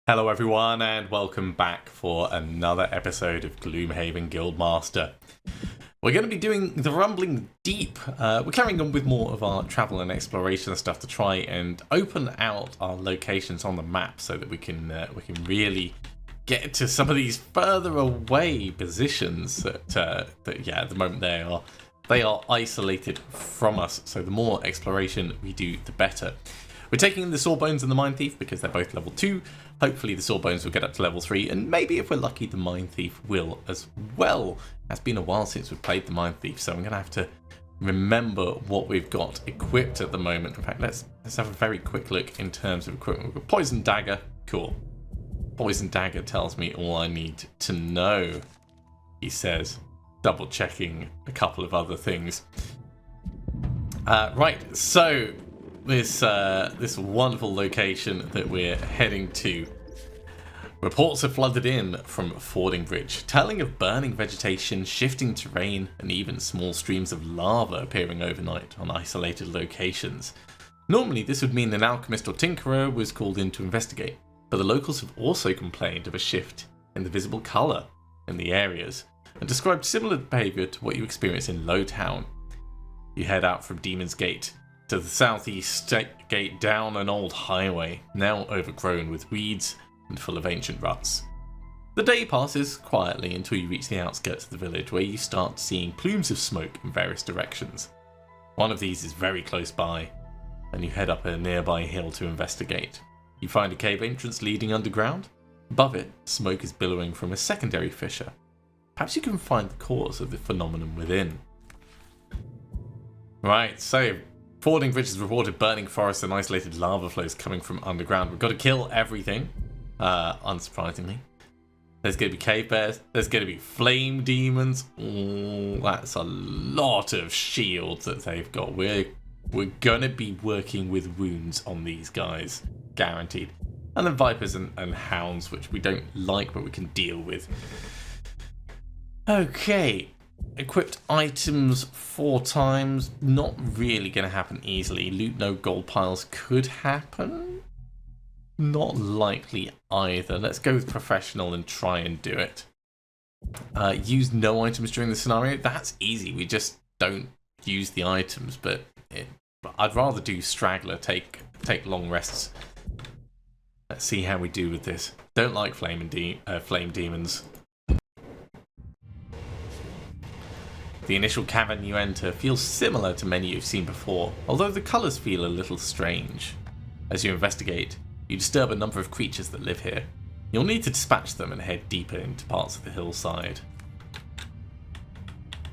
Hello everyone and welcome back for another episode of Gloomhaven Guildmaster. We're going to be doing the Rumbling Deep. We're carrying on with more of our travel and exploration stuff to try and open out our locations on the map so that we can really get to some of these further away positions that at the moment they are isolated from us. So the more exploration we do, the better. We're taking the Sawbones and the Mindthief because they're both level 2. Hopefully the Sawbones will get up to level 3, and maybe if we're lucky the Mindthief will as well. It's been a while since we've played the Mindthief, so I'm going to have to remember what we've got equipped at the moment. In fact, let's have a very quick look in terms of equipment. We've got Poison Dagger, cool. Poison Dagger tells me all I need to know, he says, double checking a couple of other things. Right, so this wonderful location that we're heading to. Reports have flooded in from Fording Bridge, telling of burning vegetation, shifting terrain, and even small streams of lava appearing overnight on isolated locations. Normally this would mean an alchemist or tinkerer was called in to investigate, but the locals have also complained of a shift in the visible colour in the areas, and described similar behaviour to what you experience in Lowtown. You head out from Demon's Gate to the southeast gate down an old highway, now overgrown with weeds and full of ancient ruts. The day passes quietly until you reach the outskirts of the village, where you start seeing plumes of smoke in various directions. One of these is very close by, and you head up a nearby hill to investigate. You find a cave entrance leading underground. Above it, smoke is billowing from a secondary fissure. Perhaps you can find the cause of the phenomenon within. Right, so Fording Bridge has reported burning forests and isolated lava flows coming from underground. We've got to kill everything, unsurprisingly. There's going to be cave bears. There's going to be flame demons. Ooh, that's a lot of shields that they've got. We're going to be working with wounds on these guys, guaranteed. And then vipers and hounds, which we don't like, but we can deal with. Okay. Equipped items 4 times, not really going to happen easily. Loot no gold piles could happen. Not likely either. Let's go with professional and try and do it. Use no items during the scenario. That's easy. We just don't use the items, but I'd rather do straggler, take long rests. Let's see how we do with this. Don't like flame demons. The initial cavern you enter feels similar to many you've seen before, although the colours feel a little strange. As you investigate, you disturb a number of creatures that live here. You'll need to dispatch them and head deeper into parts of the hillside.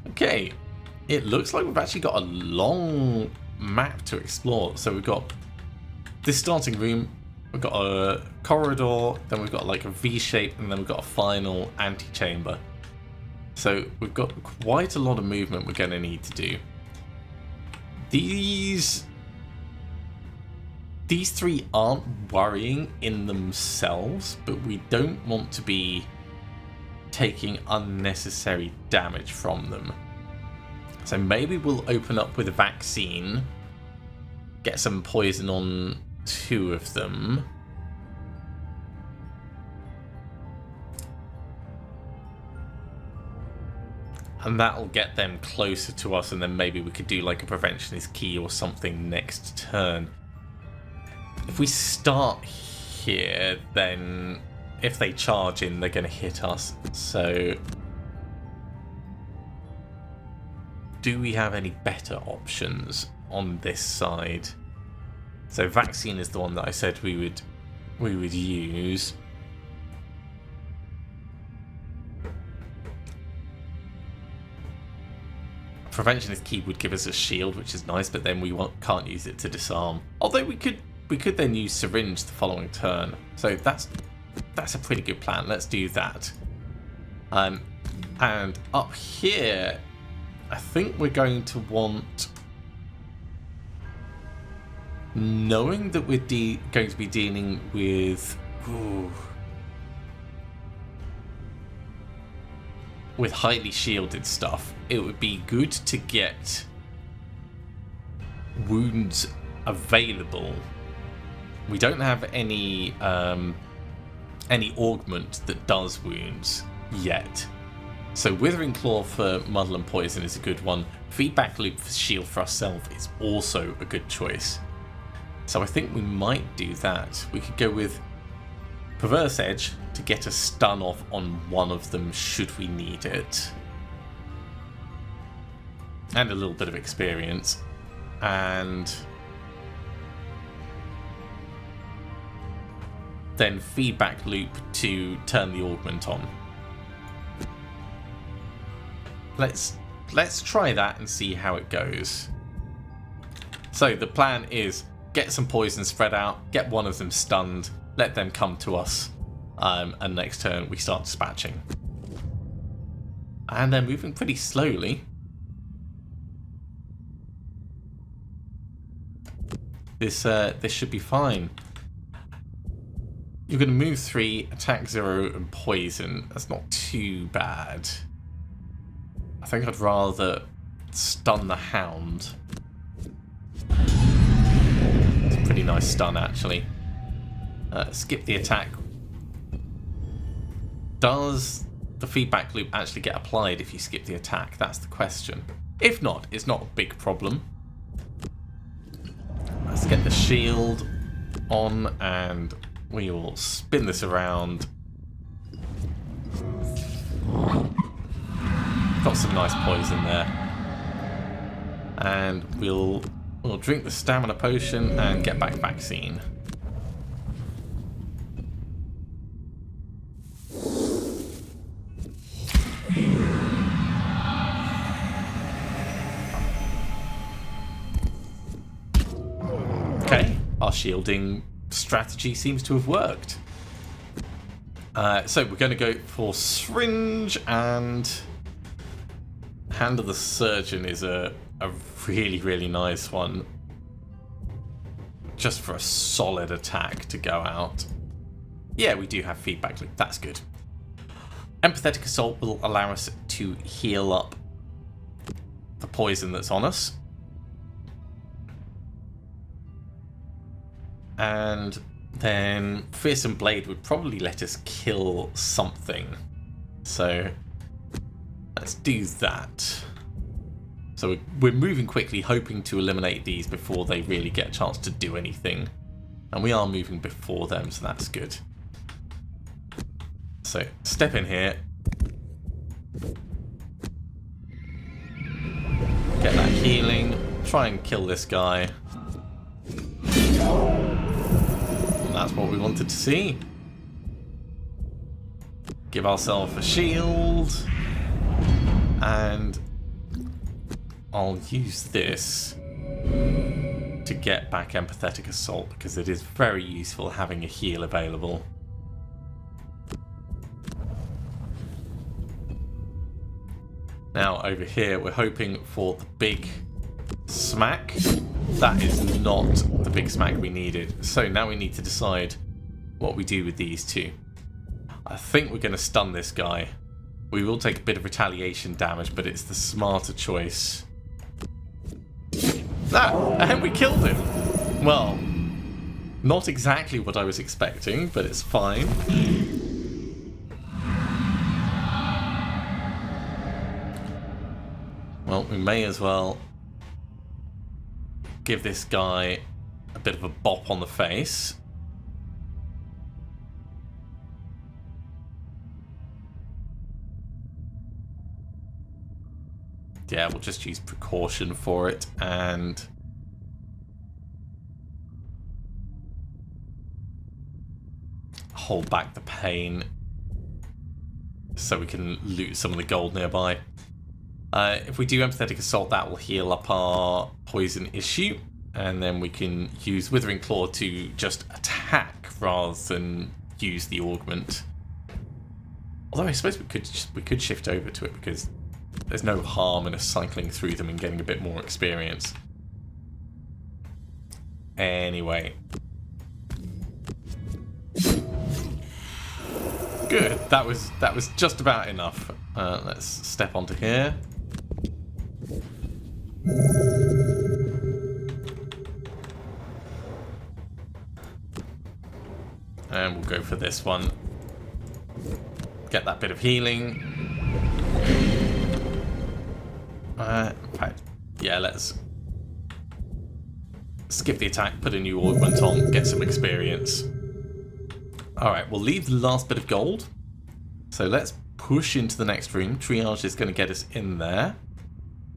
Okay, it looks like we've actually got a long map to explore. So we've got this starting room, we've got a corridor, then we've got like a V shape, and then we've got a final antechamber. So we've got quite a lot of movement we're going to need to do. These 3 aren't worrying in themselves, but we don't want to be taking unnecessary damage from them. So maybe we'll open up with a vaccine, get some poison on 2 of them. And that'll get them closer to us, and then maybe we could do like a preventionist key or something next turn. If we start here, then if they charge in, they're going to hit us. So do we have any better options on this side? So vaccine is the one that I said we would use. Preventionist key would give us a shield, which is nice, but then we can't use it to disarm. Although we could then use syringe the following turn. So that's a pretty good plan. Let's do that. And up here, I think we're going to want, knowing that we're going to be dealing with highly shielded stuff, it would be good to get wounds available. We don't have any any augment that does wounds yet. So Withering Claw for Muddle and Poison is a good one. Feedback Loop for Shield for ourselves is also a good choice. So I think we might do that. We could go with Perverse Edge to get a stun off on one of them should we need it. And a little bit of experience. And then Feedback Loop to turn the augment on. Let's try that and see how it goes. So the plan is get some poison spread out, get one of them stunned, let them come to us, and next turn we start dispatching. And they're moving pretty slowly. This should be fine. You're going to move 3, attack 0, and poison. That's not too bad. I think I'd rather stun the hound. It's a pretty nice stun, actually. Skip the attack. Does the feedback loop actually get applied if you skip the attack? That's the question. If not, it's not a big problem. Let's get the shield on and we will spin this around. Got some nice poison there. And we'll drink the stamina potion and get back vaccine. Okay, our shielding strategy seems to have worked. So we're going to go for syringe, and Hand of the Surgeon is a really, really nice one. Just for a solid attack to go out. Yeah, we do have feedback loop. That's good. Empathetic Assault will allow us to heal up the poison that's on us. And then Fearsome Blade would probably let us kill something. So let's do that. So we're moving quickly, hoping to eliminate these before they really get a chance to do anything. And we are moving before them, so that's good. So step in here. Get that healing. Try and kill this guy. And that's what we wanted to see. Give ourselves a shield. And I'll use this to get back Empathetic Assault because it is very useful having a heal available. Now over here we're hoping for the big smack. That is not the big smack we needed. So now we need to decide what we do with these two. I think we're going to stun this guy. We will take a bit of retaliation damage, but it's the smarter choice. Ah, and we killed him. Well, not exactly what I was expecting, but it's fine. Well, we may as well give this guy a bit of a bop on the face. Yeah, we'll just use precaution for it and hold back the pain so we can loot some of the gold nearby. If we do Empathetic Assault, that will heal up our poison issue, and then we can use Withering Claw to just attack rather than use the augment. Although I suppose we could shift over to it because there's no harm in us cycling through them and getting a bit more experience. Anyway. Good. That was just about enough. Let's step onto here. And we'll go for this one. get that bit of healing. In fact, yeah, let's skip the attack, put a new augment on, get some experience. Alright, we'll leave the last bit of gold. So let's push into the next room. Triage is going to get us in there.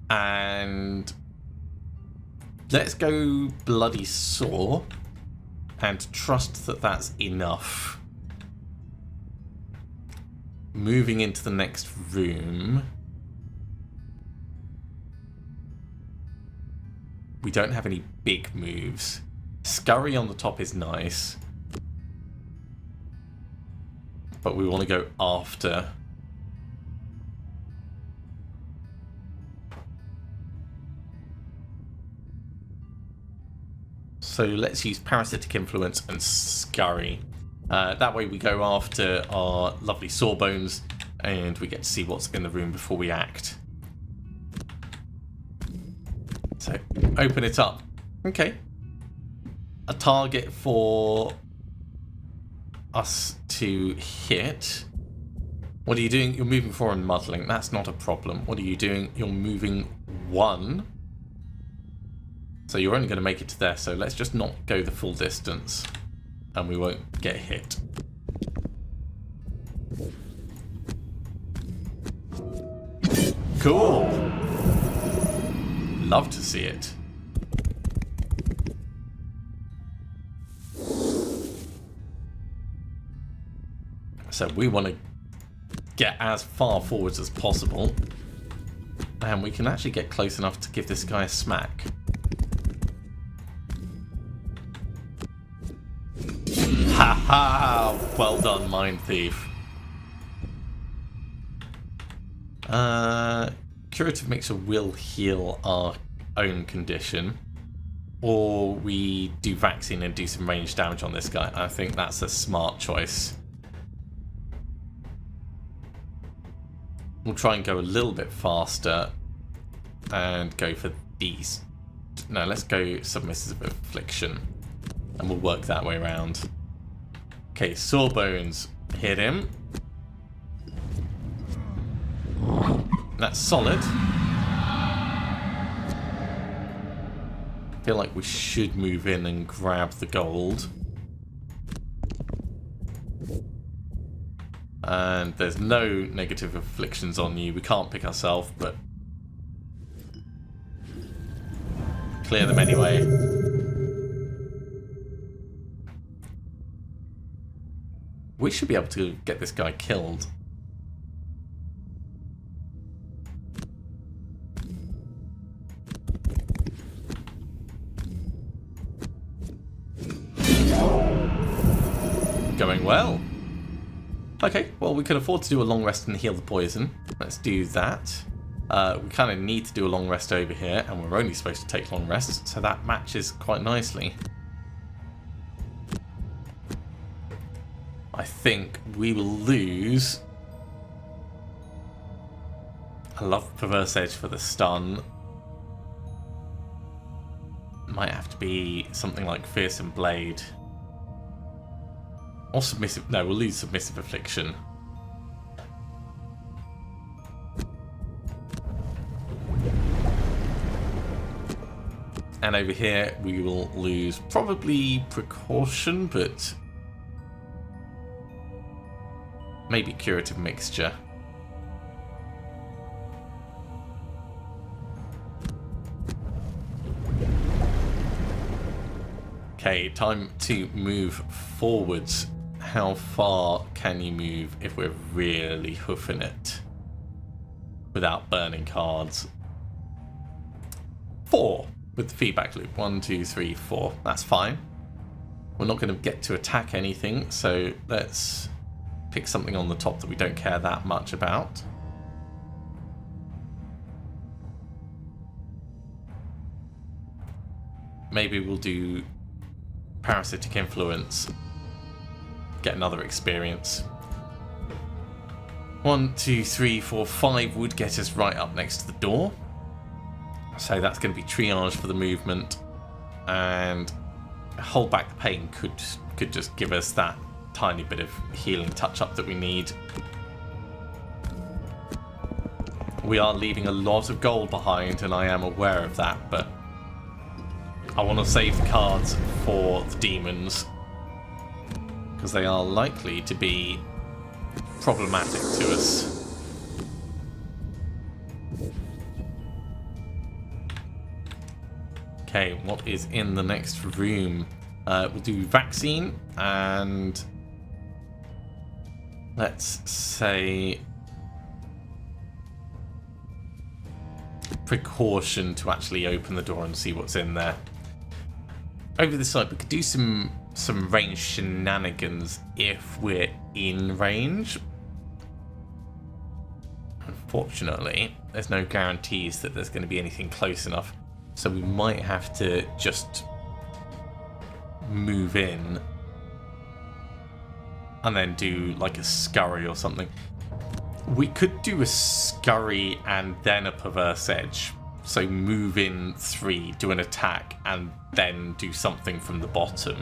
And let's go Bloody Saw and trust that that's enough. Moving into the next room. We don't have any big moves. Scurry on the top is nice. But we want to go after. So let's use Parasitic Influence and Scurry. That way we go after our lovely Sawbones and we get to see what's in the room before we act. So, open it up. Okay. A target for us to hit. What are you doing? You're moving 4 and muddling. That's not a problem. What are you doing? You're moving 1. So you're only going to make it to there. So let's just not go the full distance. And we won't get hit. Cool. Love to see it. So we want to get as far forwards as possible. And we can actually get close enough to give this guy a smack. Ha ha! Well done, Mindthief. Curative Mixture will heal our own condition. Or we do vaccine and do some range damage on this guy. I think that's a smart choice. We'll try and go a little bit faster and go for these. No, let's go Submissive Affliction. And we'll work that way around. Okay, Sawbones hit him. That's solid. I feel like we should move in and grab the gold. And there's no negative afflictions on you. We can't pick ourselves, but clear them anyway. We should be able to get this guy killed. Going well. Okay, well, we can afford to do a long rest and heal the poison. Let's do that. We kind of need to do a long rest over here, and we're only supposed to take long rests, so that matches quite nicely. I think we will lose. I love Perverse Edge for the stun. Might have to be something like Fearsome Blade. Or Submissive... No, we'll lose Submissive Affliction. And over here we will lose probably Precaution, but maybe Curative Mixture. Okay, time to move forwards. How far can you move if we're really hoofing it without burning cards? 4 with the feedback loop. 1, 2, 3, 4. That's fine. We're not going to get to attack anything, so let's pick something on the top that we don't care that much about. Maybe we'll do Parasitic Influence. Get another experience. 1, 2, 3, 4, 5 would get us right up next to the door. So that's going to be Triage for the movement. And Hold Back the Pain could just give us that tiny bit of healing touch-up that we need. We are leaving a lot of gold behind, and I am aware of that, but I want to save the cards for the demons, because they are likely to be problematic to us. Okay, what is in the next room? We'll do vaccine and let's say precaution to actually open the door and see what's in there. Over this side, we could do some range shenanigans if we're in range. Unfortunately, there's no guarantees that there's going to be anything close enough, so we might have to just move in and then do like a scurry or something. We could do a scurry and then a perverse edge. So move in 3, do an attack, and then do something from the bottom.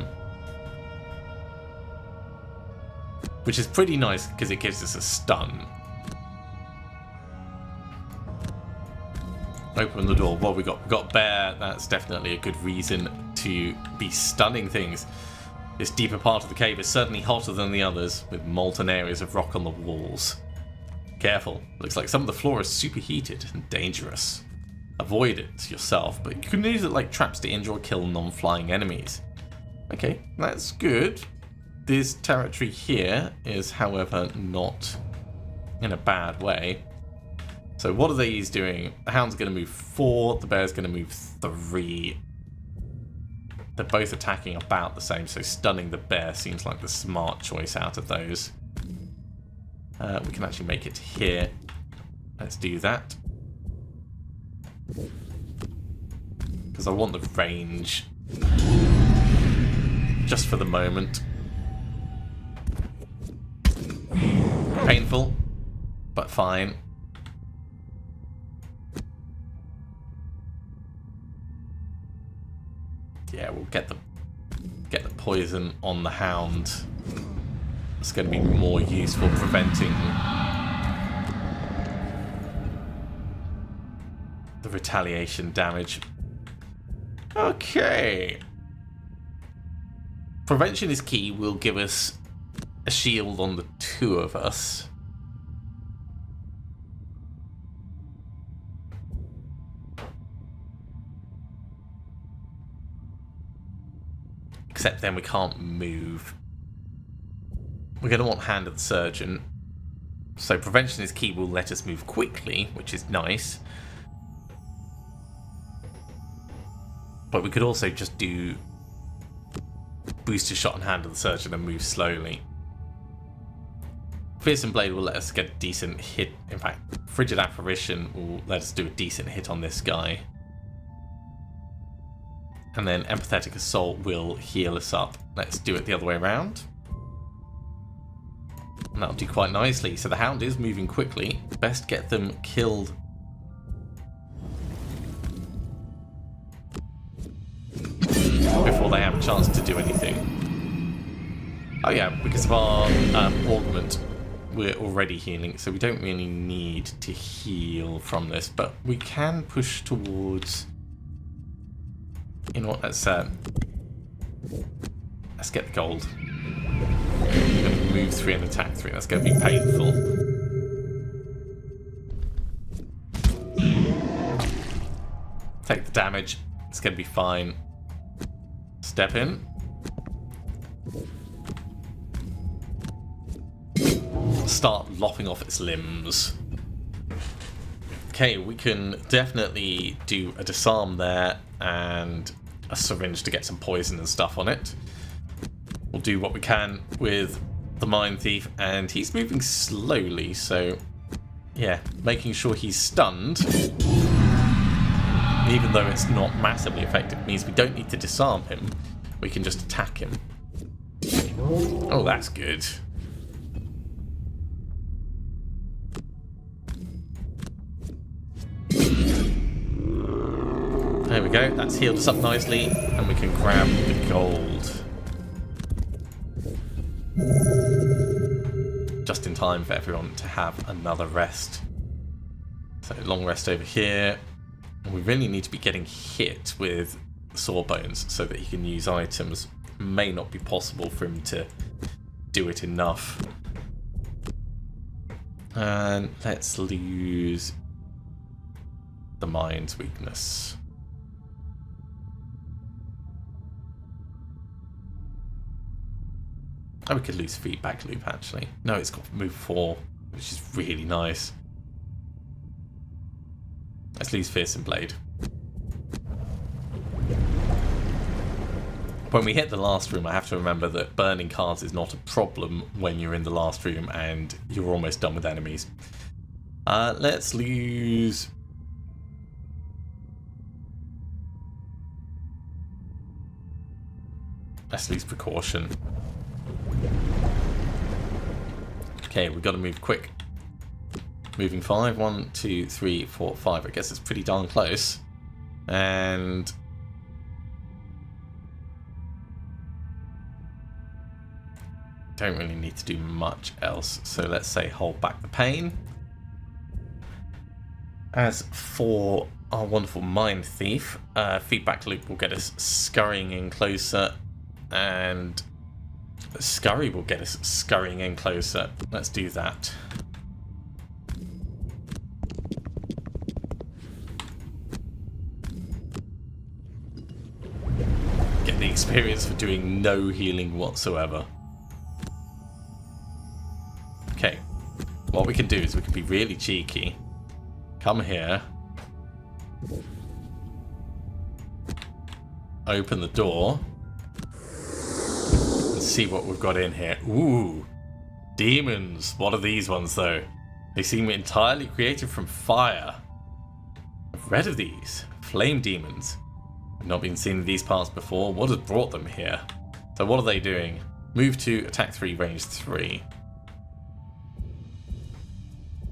Which is pretty nice because it gives us a stun. Open the door. What we got? We got bear. That's definitely a good reason to be stunning things. This deeper part of the cave is certainly hotter than the others, with molten areas of rock on the walls. Careful. Looks like some of the floor is superheated and dangerous. Avoid it yourself, but you can use it like traps to injure or kill non-flying enemies. Okay, that's good. This territory here is, however, not in a bad way. So what are these doing? The hound's going to move 4, the bear's going to move 3. They're both attacking about the same, so stunning the bear seems like the smart choice out of those. We can actually make it here. Let's do that. Because I want the range. Just for the moment. Painful, but fine. Yeah, we'll get the poison on the hound. It's going to be more useful preventing the retaliation damage. Okay. Prevention is key. Will give us a shield on the 2 of us. Except then we can't move. We're going to want Hand of the Surgeon. So prevention is key, will let us move quickly, which is nice. But we could also just do Booster Shot and Hand of the Surgeon and move slowly. Fearsome Blade will let us get a decent hit. In fact, Frigid Apparition will let us do a decent hit on this guy. And then Empathetic Assault will heal us up. Let's do it the other way around. And that'll do quite nicely. So the hound is moving quickly. Best get them killed before they have a chance to do anything. Oh yeah, because of our augment, we're already healing, so we don't really need to heal from this, but we can push towards... You know what, let's get the gold. We're going to move 3 and attack 3. That's going to be painful. Take the damage. It's going to be fine. Step in. Start lopping off its limbs. Okay, we can definitely do a disarm there and a syringe to get some poison and stuff on it. We'll do what we can with the Mindthief, and he's moving slowly, so yeah, making sure he's stunned, even though it's not massively effective, means we don't need to disarm him. We can just attack him. Oh, that's good. There we go, that's healed us up nicely, and we can grab the gold. Just in time for everyone to have another rest. So long rest over here. We really need to be getting hit with Sawbones so that he can use items. May not be possible for him to do it enough. And let's lose the mind's weakness. Oh, we could lose feedback loop actually. No, it's got move 4, which is really nice. Let's lose Fearsome Blade. When we hit the last room, I have to remember that burning cards is not a problem when you're in the last room and you're almost done with enemies. Let's lose... Let's lose Precaution. Okay, we've got to move quick. Moving 5. 1, 2, 3, 4, 5. I guess it's pretty darn close. And... don't really need to do much else. So let's say hold back the pain. As for our wonderful Mindthief, feedback loop will get us scurrying in closer. And Scurry will get us scurrying in closer. Let's do that. Get the experience for doing no healing whatsoever. Okay, what we can do is we can be really cheeky. Come here. Open the door. And see what we've got in here. Ooh, demons. What are these ones though? They seem entirely created from fire. I've read of these. Flame demons. I've not been seen in these parts before. What has brought them here? So what are they doing? Move 2, attack 3, range 3.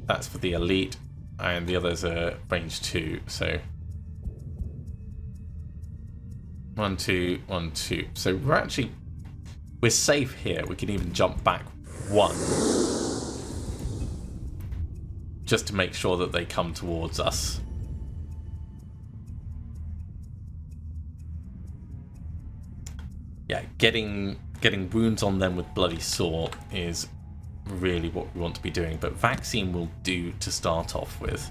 That's for the elite, and the others are range 2, so 1, 2, 1, 2. So we're safe here. We can even jump back 1 just to make sure that they come towards us. Yeah, getting wounds on them with Bloody Saw is really what we want to be doing, but Vaccine will do to start off with.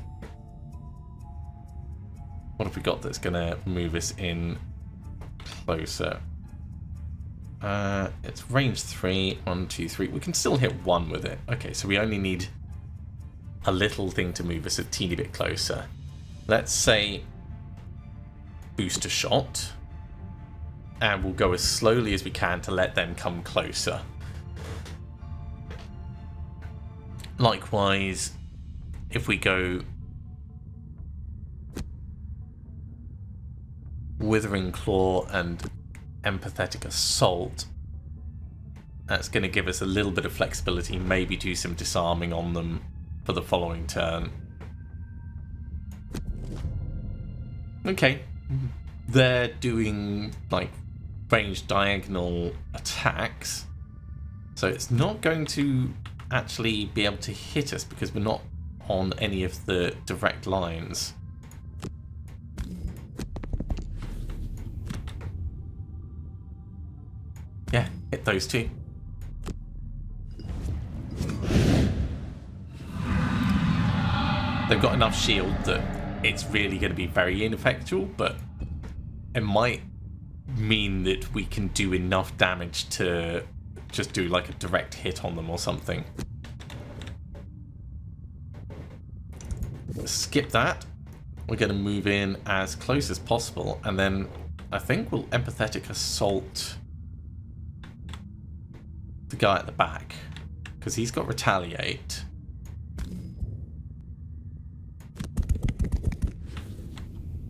What have we got that's going to move us in closer? It's range 3, 1, 2, 3. We can still hit 1 with it. Okay, so we only need a little thing to move us a teeny bit closer. Let's say booster shot, and we'll go as slowly as we can to let them come closer. Likewise, if we go Withering Claw and Empathetic Assault, that's going to give us a little bit of flexibility, maybe do some disarming on them for the following turn. Okay, they're doing like ranged diagonal attacks, so it's not going to actually be able to hit us because we're not on any of the direct lines. Yeah, hit those two. They've got enough shield that it's really going to be very ineffectual, but it might mean that we can do enough damage to just do like a direct hit on them or something. Skip that. We're going to move in as close as possible, and then I think we'll Empathetic Assault the guy at the back, because he's got Retaliate.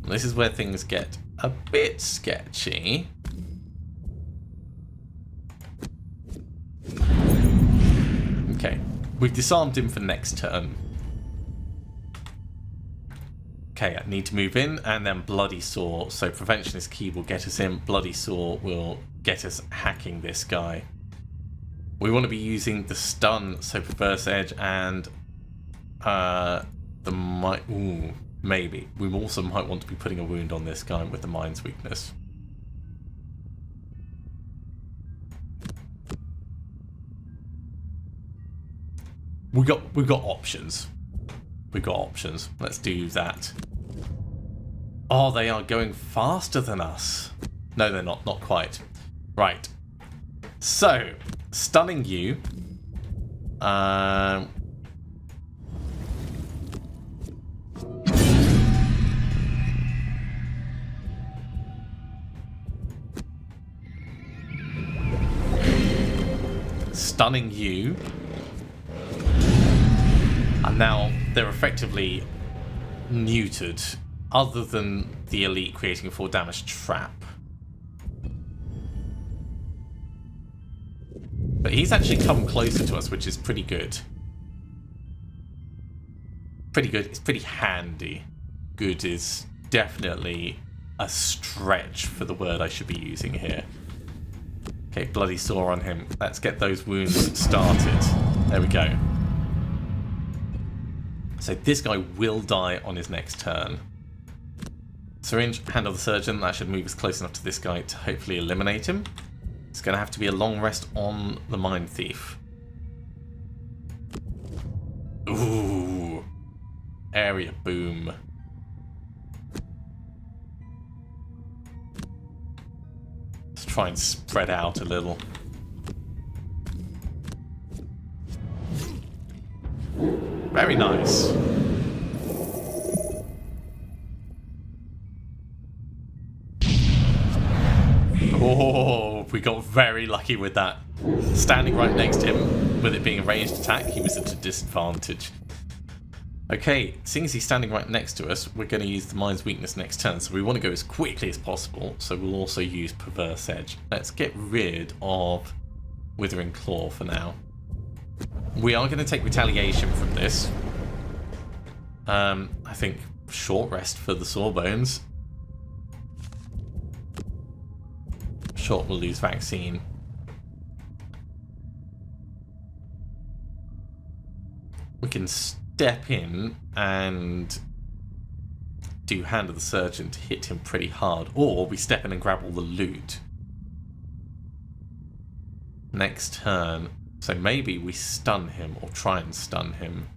This is where things get a bit sketchy. Okay, we've disarmed him for next turn. Okay, I need to move in, and then Bloody Saw. So Preventionist Key will get us in. Bloody Saw will get us hacking this guy. We want to be using the stun, so Perverse Edge and Ooh, maybe. We also might want to be putting a wound on this guy with the mind's weakness. We've got options. We've got options. Let's do that. Oh, they are going faster than us. No, they're not. Not quite. Right. So, stunning you. Stunning you. And now they're effectively neutered, other than the elite creating a 4 damage trap. But he's actually come closer to us, which is pretty good. Pretty good. It's pretty handy. Good is definitely a stretch for the word I should be using here. Okay, bloody sore on him. Let's get those wounds started. There we go. So this guy will die on his next turn. Syringe, hand of the surgeon. That should move us close enough to this guy to hopefully eliminate him. It's going to have to be a long rest on the Mindthief. Ooh. Area boom. Let's try and spread out a little. Very nice. Oh, we got very lucky with that. Standing right next to him, with it being a ranged attack, he was at a disadvantage. Okay, seeing as he's standing right next to us, we're going to use the Mind's Weakness next turn, so we want to go as quickly as possible, so we'll also use Perverse Edge. Let's get rid of Withering Claw for now. We are going to take retaliation from this. I think short rest for the Sawbones. Short will lose vaccine. We can step in and do Hand of the Surgeon to hit him pretty hard, or we step in and grab all the loot. Next turn. So maybe we stun him, or try and stun him.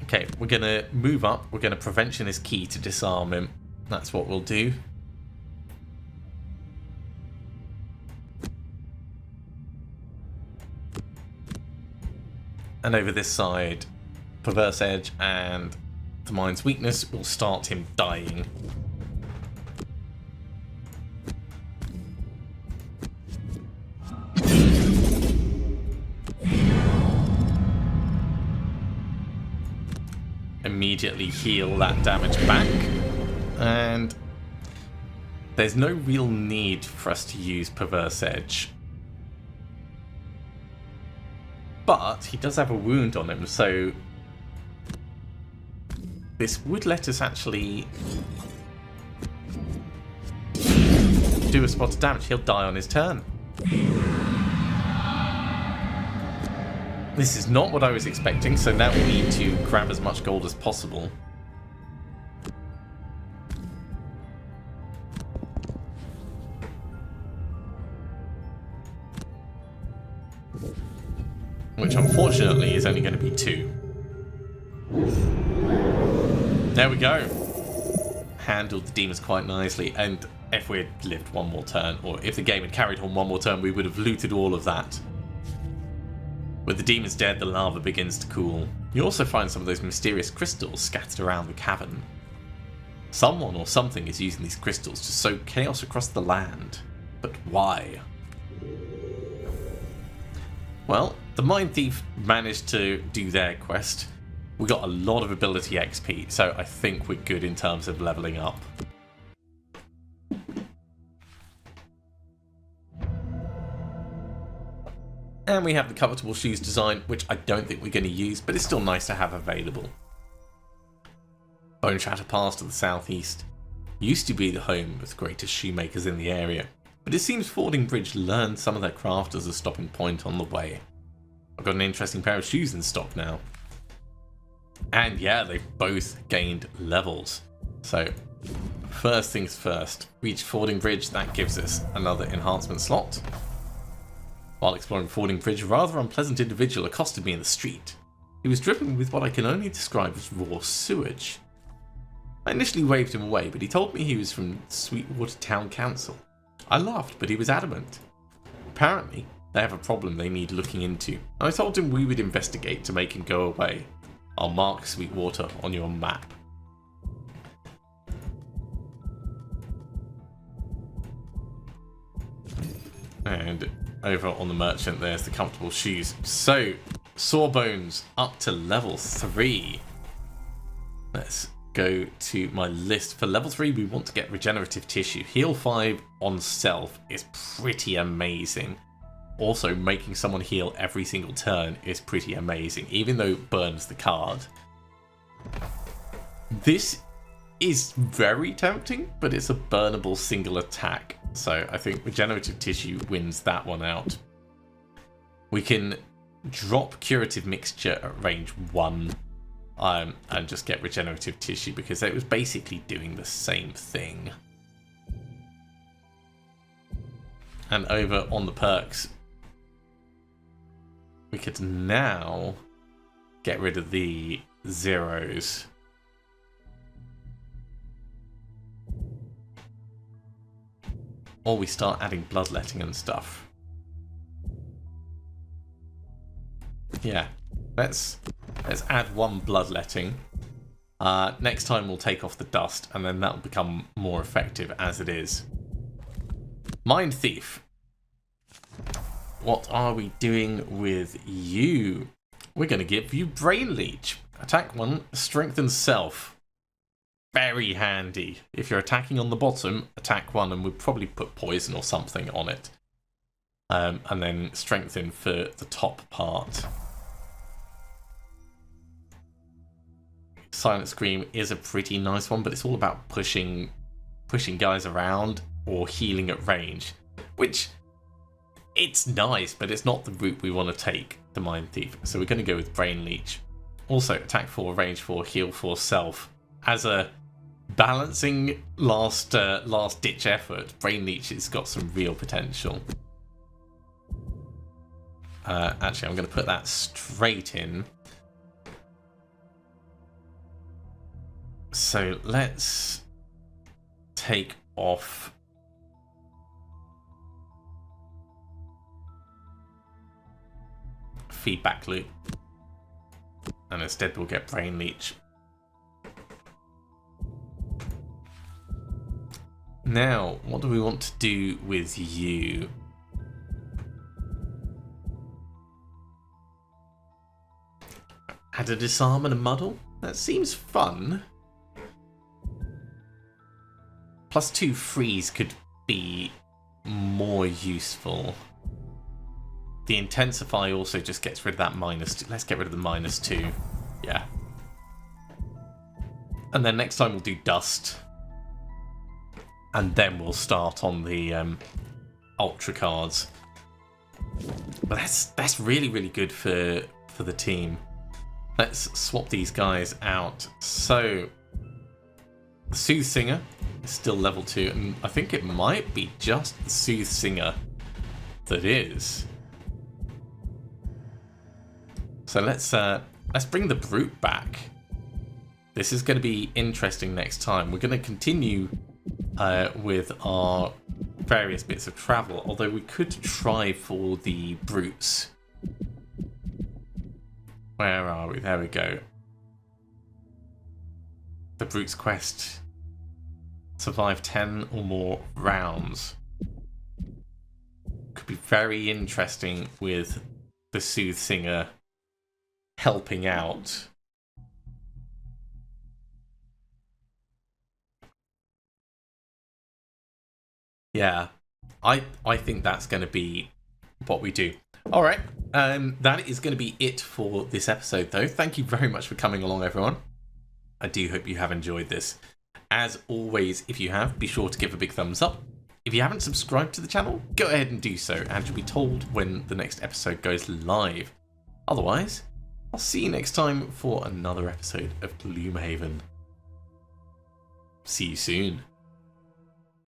Okay, we're going to move up. We're going to Prevention is key to disarm him. That's what we'll do. And over this side, Perverse Edge and the Mind's Weakness will start him dying. Immediately heal that damage back, and there's no real need for us to use Perverse Edge, but he does have a wound on him, so this would let us actually do a spot of damage. He'll die on his turn. This is not what I was expecting, so now we need to grab as much gold as possible. Which unfortunately is only going to be 2. There we go. Handled the demons quite nicely, and if we had lived one more turn, or if the game had carried on one more turn, we would have looted all of that. With the demons dead, the lava begins to cool. You also find some of those mysterious crystals scattered around the cavern. Someone or something is using these crystals to sow chaos across the land. But why? Well, the Mindthief managed to do their quest. We got a lot of ability XP, so I think we're good in terms of leveling up. And we have the Comfortable Shoes design, which I don't think we're going to use, but it's still nice to have available. Bone Shatter Pass to the southeast. Used to be the home of the greatest shoemakers in the area, but it seems Fording Bridge learned some of their craft as a stopping point on the way. I've got an interesting pair of shoes in stock now. And yeah, they've both gained levels. So, first things first, reach Fording Bridge, that gives us another enhancement slot. While exploring Fording Bridge, a rather unpleasant individual accosted me in the street. He was dripping with what I can only describe as raw sewage. I initially waved him away, but he told me he was from Sweetwater Town Council. I laughed, but he was adamant. Apparently, they have a problem they need looking into. I told him we would investigate to make him go away. I'll mark Sweetwater on your map. And over on the merchant, there's the comfortable shoes. So, Sawbones up to level 3. Let's go to my list. For level 3, we want to get regenerative tissue. Heal 5 on self is pretty amazing. Also, making someone heal every single turn is pretty amazing, even though it burns the card. This is very tempting, but it's a burnable single attack. So I think regenerative tissue wins that one out. We can drop curative mixture at range 1 and just get regenerative tissue because it was basically doing the same thing. And over on the perks, we could now get rid of the zeros. Or we start adding bloodletting and stuff. Yeah, let's add 1 bloodletting. Next time we'll take off the dust, and then that'll become more effective as it is. Mindthief. What are we doing with you? We're going to give you Brain Leech. Attack 1, strengthen self. Very handy. If you're attacking on the bottom, attack 1, and we'll probably put poison or something on it. And then strengthen for the top part. Silent Scream is a pretty nice one, but it's all about pushing guys around or healing at range, which it's nice, but it's not the route we want to take, the Mindthief. So we're going to go with Brain Leech. Also, attack 4, range 4, heal 4 self. As a balancing last ditch effort, Brain Leech has got some real potential. Actually, I'm going to put that straight in. So let's take off feedback loop, and instead we'll get Brain Leech. Now, what do we want to do with you? Add a disarm and a muddle? That seems fun. +2 freeze could be more useful. The intensify also just gets rid of that -2. Let's get rid of the -2. Yeah. And then next time we'll do dust. And then we'll start on the ultra cards. But that's really, really good for the team. Let's swap these guys out. So, the Soothsinger is still level 2, and I think it might be just the Soothsinger that is. So let's bring the Brute back. This is going to be interesting next time. We're going to continue with our various bits of travel, although we could try for the Brutes. Where are we? There we go. The Brute's quest. Survive 10 or more rounds. Could be very interesting with the Soothsinger helping out. Yeah, I think that's going to be what we do. All right, that is going to be it for this episode, though. Thank you very much for coming along, everyone. I do hope you have enjoyed this. As always, if you have, be sure to give a big thumbs up. If you haven't subscribed to the channel, go ahead and do so, and you'll be told when the next episode goes live. Otherwise, I'll see you next time for another episode of Gloomhaven. See you soon.